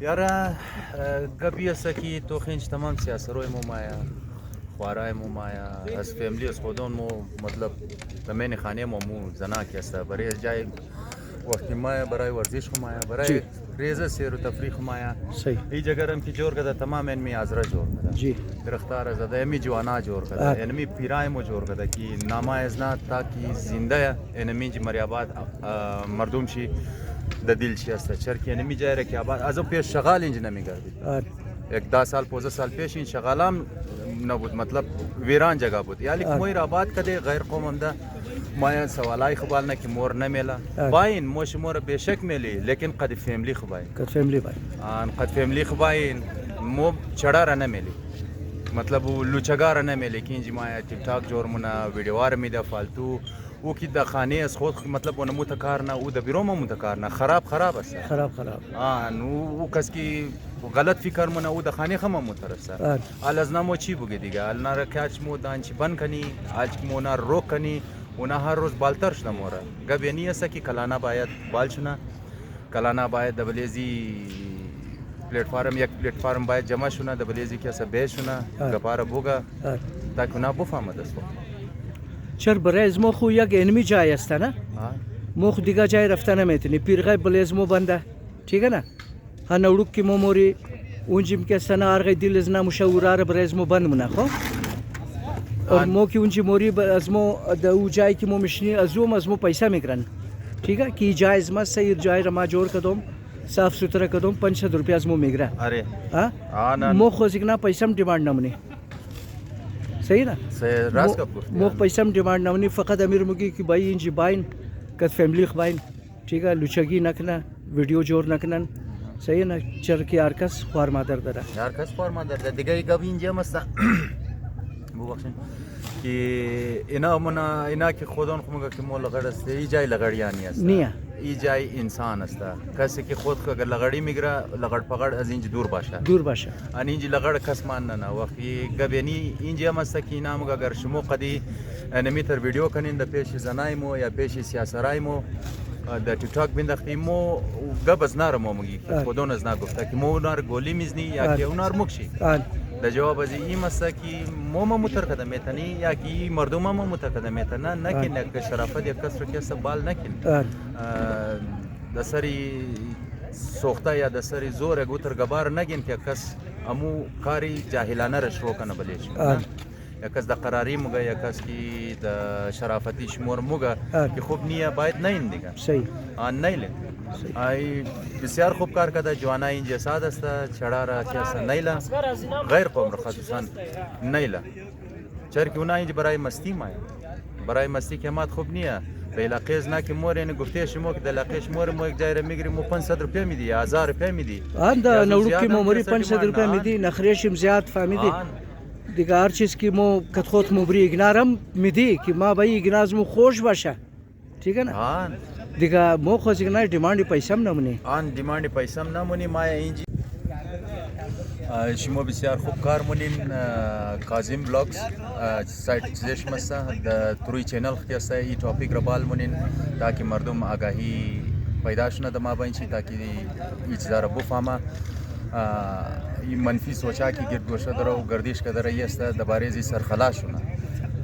یارا گبی است کی تو خینج تمام سیاسروی مو مایا خوارای مو مایا از فیملی از خودون مو مطلب تمین خانه مو زنا کی است برای جای وقتی مایا برای ورزش خو مایا برای ریزه سیر و تفریح خو مایا صحیح ای جگرم کی جور کده تمام ان می ازرا جور کده جی گرفتار زده می جوانا جور کده یعنی می پیرای مو جور کده کی نامه ازنا تا کی زنده یعنی می مریاباد مردم شی د دل چی است چرکی یعنی می جای که آباد از پیش شغال اینج نمیگردید یک 10 سال 15 سال پیش این شغالام نبود مطلب ویران جگہ بود یعنی مویر آباد کده غیر قوم ده مایا سوالای خبال نه که مور نمیلا باین موش مور بشک میلی لیکن قد فیملی خبای کد فیملی بھائی قد فیملی خباین مو چڑا رنه میلی مطلب لوچگار نمیلی که اینج مایا ٹک ٹاک جور منا ویڈیوار میده فالتو او کی د خانه از خود مطلب اون متکار نه او د بیرو متکار نه خراب است خراب نو او کس کی غلط فکر مونه او د خانه خمه مترسه ال از نامو چی بوگه دیگه ال نار کاچ مو دانچ بن کنی آج مو نار رو کنی اونا هر روز بالتر شنه موره گبینی است کی کلانا باید بالشنا کلانا باید دبلیزی پلیتفارم یک پلیتفارم باید جمع شونه دبلیزی کی است بهشونه گپاره بوگا تا کنا بفهمد است چر برای از ما خو یک انمی جای است نه مو خو دیگه جای رفتن نمیتونی پیرغای بلیز مو بنده ٹھیک ہے نا ها نوڑک کی موری اونجیم که سنا ارغی دیل از نامو شورار برای از مو بند مونه خو اور مو کی اونجی موری از مو د او جای کی مو مشنی از مو پیسہ میگرن ٹھیک ہے کی جای از ما سیر جای رما جوړ کدم صاف ستھرا کدم 500 روپیہ از مو میگرا اره ها مو خو زگنا پیسم ډیماند نمونی صحیح نا راست کا پوچھ مو پیسم ډیماند نمونی فقط امیر مگی کی بھائی انجی باین کد فیملی خباین ٹھیک ہے لوچگی نکنا ویڈیو جوړ نکنن صحیح نا چر کی ارکس خوار مادر دره ارکس خوار مادر ده دیگه گاب اینجا مستا بو بخشن که اینا که خودان خو مگه که مو لغړ است ای جای لغړیانی است نیا ای جای انسان است کسی که خود اگر لغړی میگره لغړ پغړ از اینج دور باشه ان اینج لغړ کسمان نه وقتی گبینی اینجا مستا که اینا مگه اگر شمو قدی نمیتر ویدیو کنین د پیش زنایمو یا پیش سیاسرایمو در ٹک ٹاک بنداختیم مو گب از نار مو مگی خودون از نگفته که مو نار گولی میزنی یا که اونار مکشی در جواب از این است که مو ما مترکده میتنی یا که مردم ما مترکده میتنه نکن یک شرافت یک کس رو که سبال نکن در سری سوخته یا در سری زور گوتر گبار نگین که کس امو کاری جاهلانه رش رو کنه بلیش یا کس د قراری موگه یا کس کی د شرافتی شمور موگه که خوب نیه باید نین دیگه صحیح نیله ای بسیار خوب کار کرده جوانا اینجا ساد است چڑا را کیسا نیله غیر قوم را خصوصا نیله چرا که اونا اینجا برای مستی مایا برای مستی که مات خوب نیه به علاقه از نه که مور یعنی گفته شما که در علاقه شمور مو یک جای را میگیری مو 500 روپیه میدی یا 1000 روپیه میدی دا نوڑک کی موری 500 روپیه میدی نخریشم زیاد فهمیدی دیگه هر چیز که مو کت خود مبری اگنارم میدی که ما بایی اگناز مو خوش باشه ٹھیک ہے نا دیگه مو خوش اگنار دیماندی پیسم نمونی دیماندی پیسم نمونی ما اینجی شما بسیار خوب کار مونین کاظم بلاگز سایت چیزش مسته د تروی چینل خیاسته ای ټاپیک را بال مونین تاکه مردم آگاهی پیدا شنه د ما بینچی تاکه ای چیزا را بفهمه این منفی سوچا کی گرد گوشه داره و گردش که داره است درباره زی سرخلاص شونه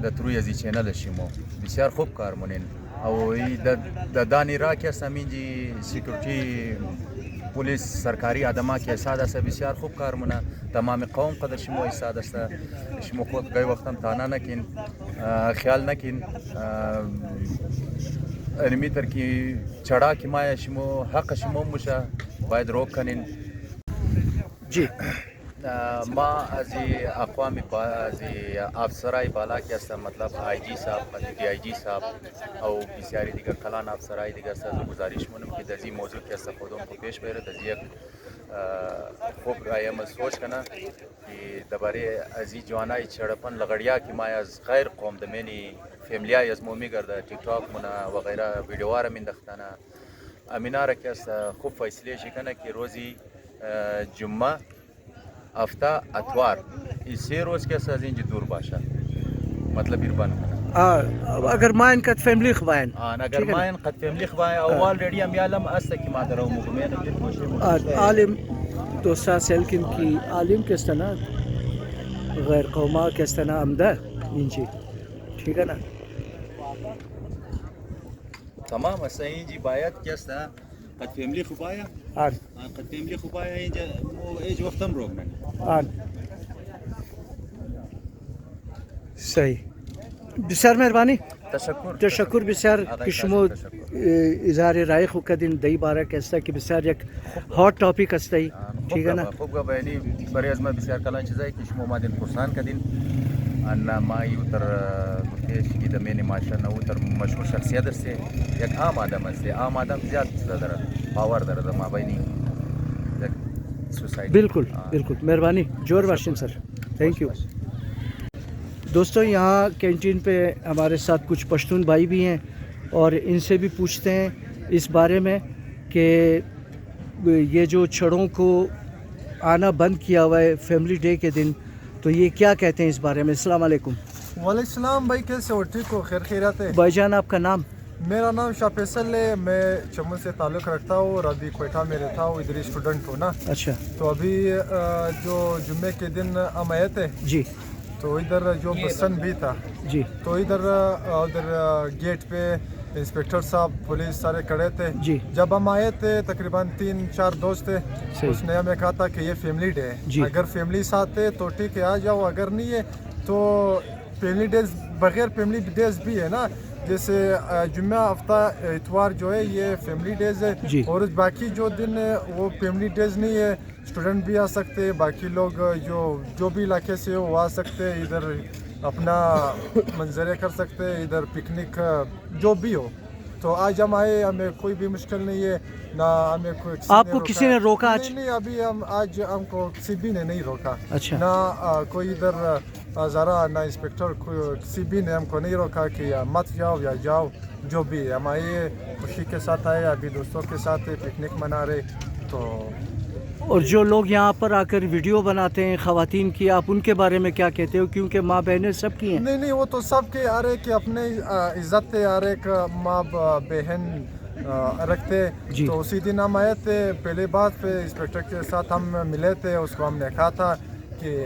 در تروی ازی چینل شیمو بسیار خوب کار مونین او د دانی را که سمینجی سیکورتی پولیس سرکاری آدما که اساد است بسیار خوب کار مونه تمام قوم قدر شما اساد است شما خود گای وقتم تانا نکین خیال نکین انمی تر کی چڑا کی ما شما حق شما مشه باید روک کنین جی ما از اقوام از افسرای بالا که است مطلب آی جی صاحب دی آی جی صاحب او بسیاری دیگر کلان افسرای دیگر است گزارش مونم که در این موضوع که است خودم کو پیش بره در یک خوب رایم سوچ کنه که درباره از این جوانای چړپن لغړیا که ما از غیر قوم دمنی فیملیای از مومی گرده ټیک ټاک مونه و غیره ویډیوار میندختنه امیناره که است خوب فیصله شي کنه که روزی جمعه هفته اتوار این 3 روز که از اینجا دور باشه مطلب ایربان اگر ما این قد فیملی خواهن اگر ما این قد فیملی خواهن اول ریڈی هم یالم است که ما در او مقومین عالم دوستا سلکن کی عالم کس طرح غیر قوما کس طرح آمدہ انجی ٹھیک ہے نا تمام هسه اینجی باید که است قد فیملی خوبایا آن قد فیملی خوبایا اینجا مو ایج وقتم روگنن آن صحیح بسیار مهربانی تشکر بسیار که شما اظهار رای خود کردین دی باره که است که بسیار یک هات ٹاپک است ٹھیک ہے نا خوب گا بیانی برای از ما بسیار کلان چیزایی که شما مادین پرسان کردین ان ما یو تر گفتش کی دمین ماشاءالله او تر مشهور شخصیت است یک عام آدم است عام آدم زیاد داره پاور داره ما بینی سوسایتی بالکل بالکل مہربانی جوہر باشن سر تھینک یو دوستوں یہاں کینٹین پہ ہمارے ساتھ کچھ پشتون بھائی بھی ہیں اور ان سے بھی پوچھتے ہیں اس بارے میں کہ یہ جو چھڑوں کو آنا بند کیا ہوا ہے فیملی ڈے کے دن تو یہ کیا کہتے ہیں اس بارے میں السلام علیکم وعلیکم السلام بھائی کیسے ہو ٹھیک ہو خیر خیرات ہے بھائی جان آپ کا نام میرا نام شاہ فیصل ہے میں چمن سے تعلق رکھتا ہوں اور ابھی کوئٹہ میں رہتا ہوں ادھر اسٹوڈنٹ ہوں نا اچھا تو ابھی جو جمعے کے دن ہم آئے تھے جی تو ادھر جو بسن بھی تھا جی تو ادھر گیٹ پہ انسپیکٹر صاحب پولیس سارے کھڑے تھے جی جب ہم آئے تھے تقریباً 3-4 دوست تھے اس نے ہمیں کہا تھا کہ یہ فیملی ڈے ہے اگر فیملی ساتھ ہے تو ٹھیک ہے آ جاؤ اگر نہیں ہے تو فیملی ڈیز بغیر فیملی ڈیز بھی ہے نا جیسے جمعہ ہفتہ اتوار جو ہے یہ فیملی ڈیز ہے اور باقی جو دن ہے وہ فیملی ڈیز نہیں ہے اسٹوڈنٹ بھی آ سکتے باقی لوگ جو بھی علاقے سے وہ آ سکتے ادھر اپنا منظرے کر سکتے ادھر پکنک جو بھی ہو تو آج ہم آئے ہمیں کوئی بھی مشکل نہیں ہے نہ ہمیں کوئی آپ کو کسی نے روکا آج نہیں ابھی آج ہم کو کسی بھی نے نہیں روکا اچھا نہ کوئی ادھر ذرا نہ انسپیکٹر کسی بھی نے ہم کو نہیں روکا کہ مت جاؤ یا جاؤ جو بھی ہے ہم آئے خوشی کے ساتھ آئے ابھی دوستوں کے ساتھ پکنک منا رہے تو اور جو لوگ یہاں پر آ کر ویڈیو بناتے ہیں خواتین کی آپ ان کے بارے میں کیا کہتے ہو کیونکہ ماں بہنیں سب کی ہیں نہیں وہ تو سب کے ہر ایک اپنے عزت ہے ہر ایک ماں بہن رکھتے تو اسی دن ہم آئے تھے پہلے بات پہ انسپیکٹر کے ساتھ ہم ملے تھے اس کو ہم نے کہا تھا کہ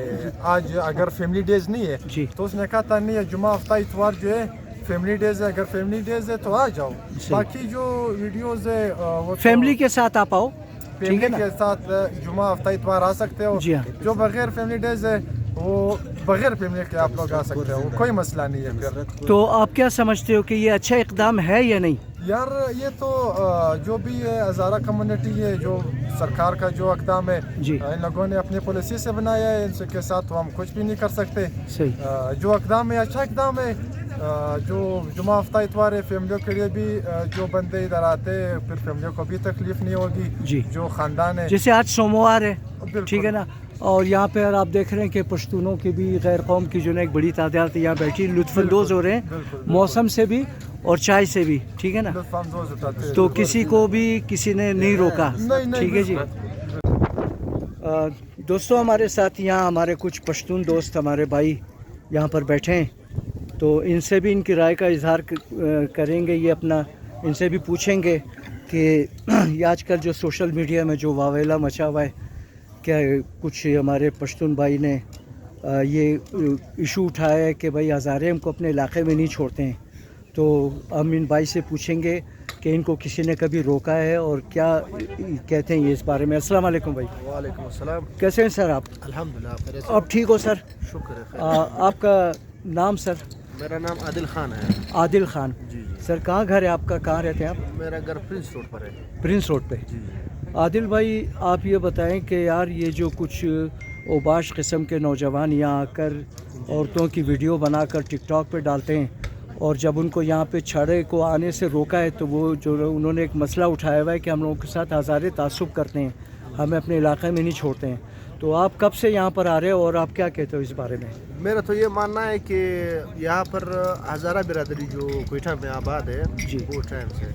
آج اگر فیملی ڈیز نہیں ہے تو اس نے کہا تھا نہیں ہے جمعہ ہفتہ اتوار جو ہے فیملی ڈیز ہے اگر فیملی ڈیز ہے تو آ جاؤ باقی جو ویڈیوز ہے وہ فیملی کے ساتھ آپ آؤ فیملی کے ساتھ جمعہ ہفتہ اتوار آ سکتے ہو جو بغیر فیملی ڈیز ہے وہ بغیر فیملی کے آپ لوگ آ سکتے ہو کوئی مسئلہ نہیں ہے پھر تو آپ کیا سمجھتے ہو کہ یہ اچھا اقدام ہے یا نہیں یار یہ تو جو بھی ہے ہزارہ کمیونٹی ہے جو سرکار کا جو اقدام ہے ان لوگوں نے اپنے پالیسی سے بنایا ہے ان کے ساتھ تو ہم کچھ بھی نہیں کر سکتے جو اقدام ہے اچھا اقدام ہے جو جمعہ ہفتہ اتوار ہے فیملیوں کے لیے بھی جو بندے ادھر آتے ہیں پھر فیملیوں کو بھی تکلیف نہیں ہوگی جو خاندان ہے جیسے آج سوموار ہے ٹھیک ہے نا اور یہاں پہ آپ دیکھ رہے ہیں کہ پشتونوں کی بھی غیر قوم کی جو ہے ایک بڑی تعداد یہاں بیٹھی لطف اندوز ہو رہے ہیں موسم سے بھی اور چائے سے بھی ٹھیک ہے نا تو کسی کو بھی کسی نے نہیں روکا ٹھیک ہے جی دوستوں ہمارے ساتھ یہاں ہمارے کچھ پشتون دوست ہمارے بھائی یہاں پر بیٹھے ہیں تو ان سے بھی ان کی رائے کا اظہار کریں گے یہ اپنا ان سے بھی پوچھیں گے کہ یہ آج کل جو سوشل میڈیا میں جو واویلا مچا ہوا ہے کیا کچھ ہمارے پشتون بھائی نے یہ ایشو اٹھایا ہے کہ بھائی ہزارے ہم کو اپنے علاقے میں نہیں چھوڑتے ہیں تو ہم ان بھائی سے پوچھیں گے کہ ان کو کسی نے کبھی روکا ہے اور کیا کہتے ہیں یہ اس بارے میں السلام علیکم بھائی وعلیکم السلام کیسے ہیں سر آپ الحمدللہ آپ ٹھیک ہو سر شکر ہے آپ کا نام سر میرا نام عادل خان ہے عادل خان سر کہاں گھر ہے آپ کا کہاں رہتے ہیں آپ میرا گھر پرنس روڈ پر ہے پرنس روڈ پہ عادل بھائی آپ یہ بتائیں کہ یار یہ جو کچھ اوباش قسم کے نوجوان یہاں آ کر عورتوں کی ویڈیو بنا کر ٹک ٹاک پہ ڈالتے ہیں اور جب ان کو یہاں پہ چھڑے کو آنے سے روکا ہے تو وہ جو انہوں نے ایک مسئلہ اٹھایا ہوا ہے کہ ہم لوگوں کے ساتھ ہزارے تعصب کرتے ہیں ہمیں اپنے علاقے میں نہیں چھوڑتے ہیں تو آپ کب سے یہاں پر آ رہے ہو اور آپ کیا کہتے ہو اس بارے میں میرا تو یہ ماننا ہے کہ یہاں پر ہزارہ برادری جو کوئٹہ میں آباد ہے وہ ٹائم سے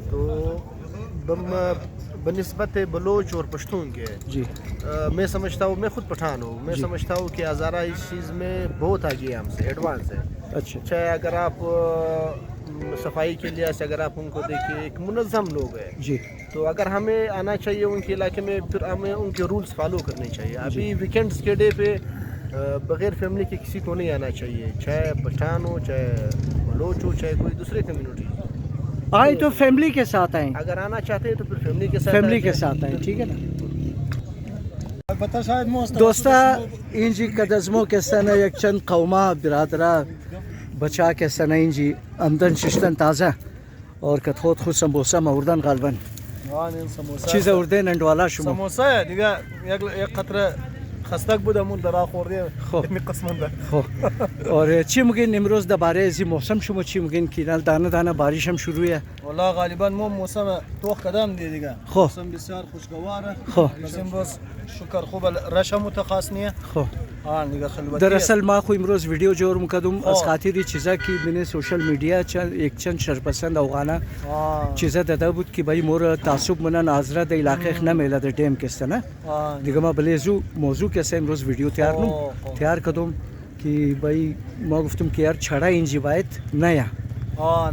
تو بنسبت بلوچ اور پشتون کے میں سمجھتا ہوں میں خود پٹھان ہوں میں سمجھتا ہوں کہ ہزارہ اس چیز میں بہت آگے ہے ہم سے ایڈوانس ہے اچھا چاہے اگر آپ صفائی کے لحاظ سے اگر آپ ان کو دیکھیں ایک منظم لوگ ہیں جی تو اگر ہمیں آنا چاہیے ان کے علاقے میں پھر ہمیں ان کے رولز فالو کرنے چاہیے. ابھی ویکینڈس کے ڈے پہ بغیر فیملی کے کسی کو نہیں آنا چاہیے, چاہے پٹھان ہو, چاہے بلوچ ہو, چاہے کوئی دوسرے کمیونٹی. آئے تو فیملی کے ساتھ آئیں, اگر آنا چاہتے ہیں تو پھر فیملی کے ساتھ فیملی کے ساتھ آئیں, ٹھیک ہے نا. دوستا اینجی قدزمو کے سنہ یک چند قومہ برادرہ بچا کے سنہ اینجی اندن ششتن تازہ اور کتخوت خود سمبوسا موردن غالباً چیز اردن اندوالا شما سموسا ہے دیگه یک قطره خستک بودمون درا خورده می قسمون ده. خب اور چی مگین امروز درباره ازی موسم شما چی مگین که دانه دانه بارش هم شروعه؟ والله غالبا مو موسم توخ قدم دی دیگه. خب موسم بسیار خوشگواره. خب بس امروز شکر خوب رش متخاصنیه. خب دیگه خلوتی. در اصل ما خو امروز ویدیو جور میکردم از خاطر چیزا که من سوشل میڈیا یک چند شرپسند افغانا چیزا داده بود که بای مور تعصب منن ناظره د علاقه نمیله در ټیم کې ستنه دیگه ما بلیزو موضوع کې امروز ویدیو تیار کردم که بای ما گفتم که یار چړه اینجی باید نه یا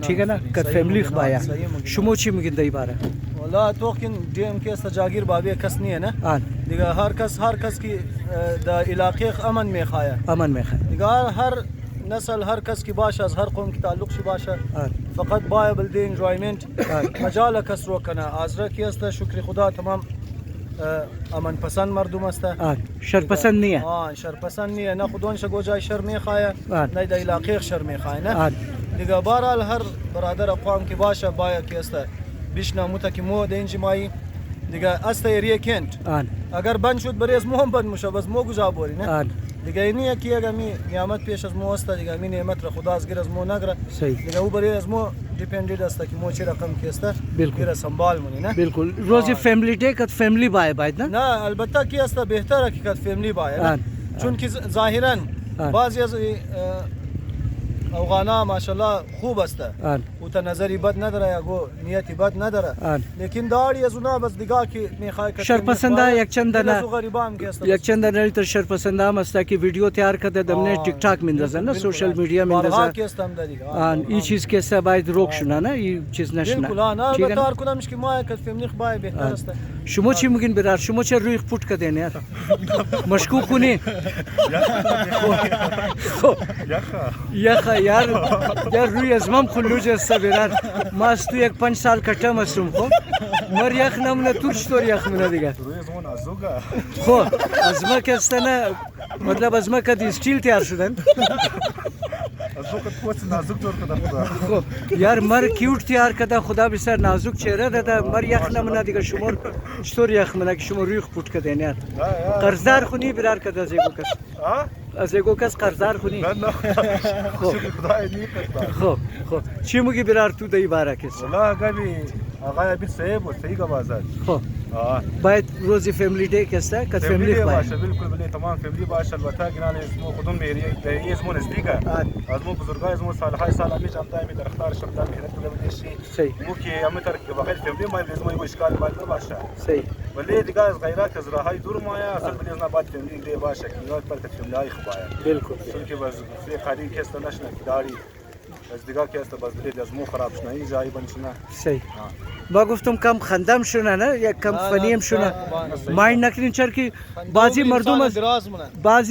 ٹھیک ہے نا کد فیملی خبایا شما چی میگین دای باره؟ والله توقین ډیم کې است جاگیر بابی کس نه نه دیگه هر کس کی د علاقه امن میخواه امن میخواه دیگه هر نسل هر کس کی باشه از هر قوم کی تعلق شی باشه فقط بای بلده انجوایمنت مجال کس رو کنه آزره کی است شکر خدا تمام امن پسند مردم است شر پسند نیه شر پسند نیه نه خودون شگو جای شر میخواه نه د علاقه شر میخواه نه دیگه بهرحال هر برادر اقوام کی باشه باید کی است بیشنا متکی مو د انجمایی دیگه است ایریه کنت اگر بند شد برای از مو هم بند میشه بس مو گذا بوری نه دیگه اینیه که اگه می نعمت پیش از مو است دیگه می نعمت را خدا از گیر از مو نگره دیگه او برای از مو دیپندید است که مو چی رقم کی است گیر سنبال مونی نه بالکل روزی فیملی ڈے کد فیملی باید نه البته کی است بهتره که کد فیملی باید چون که ظاهرا بعضی از افغانا ماشاءالله خوب است او تا نظری بد نداره یا گو نیتی بد نداره لیکن داری از اونا بس دیگه که میخوای که شرپسنده یک چندانه غریبان که است یک چندانه تر شرپسنده هم است که ویدیو تیار کرده دمنه ټیک ټاک میندازه نه سوشل میډیا میندازه که است هم دیگه این چیز که است باید روک شونه نه این چیز نشنه بالکل نه بهتر کنمش که ما که فیملی خبای بهتر است شما چی میگین برادر شما چه روی پوت کردین یار مشکوک کنی یخا یار روی ازمم خلوج است برادر ما از تو یک 5 سال کټم اسم خو مر یخ نمونه تو چطور یخ منه دیگه روی ازمون ازوگا خو ازما که استنه مطلب ازما که استیل تیار شدن ازوگا کوچ نازک جور کده خدا خو یار مر کیوت تیار کده خدا بسر نازک چهره داده مر یخ نمونه دیگه شما چطور یخ منه که شما روی پوت کردین یار قرضدار خونی برار کده از ایگو کس از ایگو کس قرضدار خونی خو خو چی میگی برار تو دی باره کس والله گبی آقای بیت صاحب و صحیح گوازد خو باید روزی فیملی ڈے کسته کد فیملی باشه بالکل بله تمام فیملی باشه البته گران اسمو خودم میری ای اسمو نزدیکه از مو بزرگای اسمو سالهای سال امی جامتا می در اختار شمتا می هرت بله بلشی صحیح مو که امی تر بغیر فیملی ما اسمو یو اشکال باید باشه صحیح ولی دیگه از غیرت از راهای دور مایا اصل بله از نباید فیملی ڈے باشه که یاد پر فیملی های خبایا بالکل چون که باز فی قاری کس نشنه کداری از دیگه که است باز بله از مو خراب شنه ای جایی بنشنه صحیح با گفتم کم خندم شونه نه یا کم فنیم شونه مایند نکنین چر که بعضی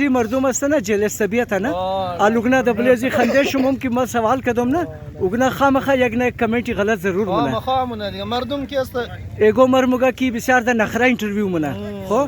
مردم است نه جلس طبیعت نه الوگنا دبلیزی خنده شما که ما سوال کردم نه اوگنا خامخا یک نه کامنتی غلط ضرور مونه خامخا دیگه مردم کی است ایگو مرموگا کی بسیار د نخره انٹرویو مونه خو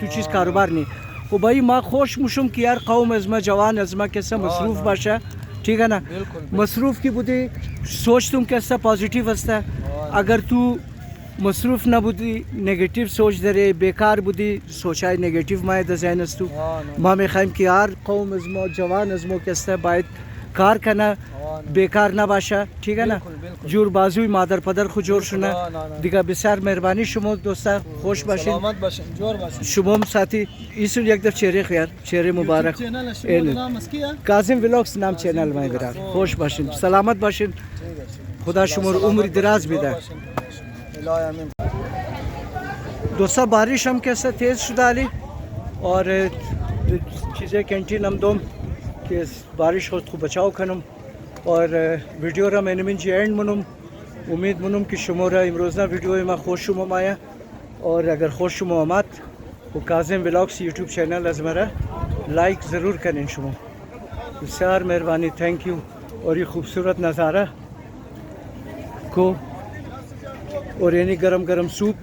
تو چیز کاروبار نی خو بھائی ما خوش مشم که یار قوم از ما جوان از ما کیسه مصروف باشه ٹھیک ہے نا مصروف کی بودی سوچ تم کیسا پازیٹیو ہستا اگر تو مصروف نہ بودی نیگیٹیو سوچ دره بیکار بودی سوچای نیگیٹیو مای د ذهن استو ما میخوایم که یار قوم از ما جوان از ما کیسه باید کار کنه بیکار نباشه ٹھیک ہے نا جور بازوی مادر پدر خو جور شونه دیگه بسیار مهربانی شما دوستا خوش باشین سلامت باشین جور باشین شما هم ساتی ایسون یک دفعه چهره خیر چهره مبارک کاظم ولاگز نام چینل ما برار خوش باشین سلامت باشین خدا شما رو عمر دراز بده دوستا بارش هم کیسه تیز شده علی اور چیزیں کینٹین ہم دوم که بارش خود خوب بچاو کنم اور ویدیو را من منجی اینড منم. امید منم که شما را امروزنا ویدیوی ما خوشم آمایا اور اگر خوشم آمد و Kazim vlogs YouTube channel is مرا لائک ضرور کنین شما. بسیار مہربانی, تھینک یو. اور یہ خوبصورت نظارہ کو اور یعنی گرم گرم سوپ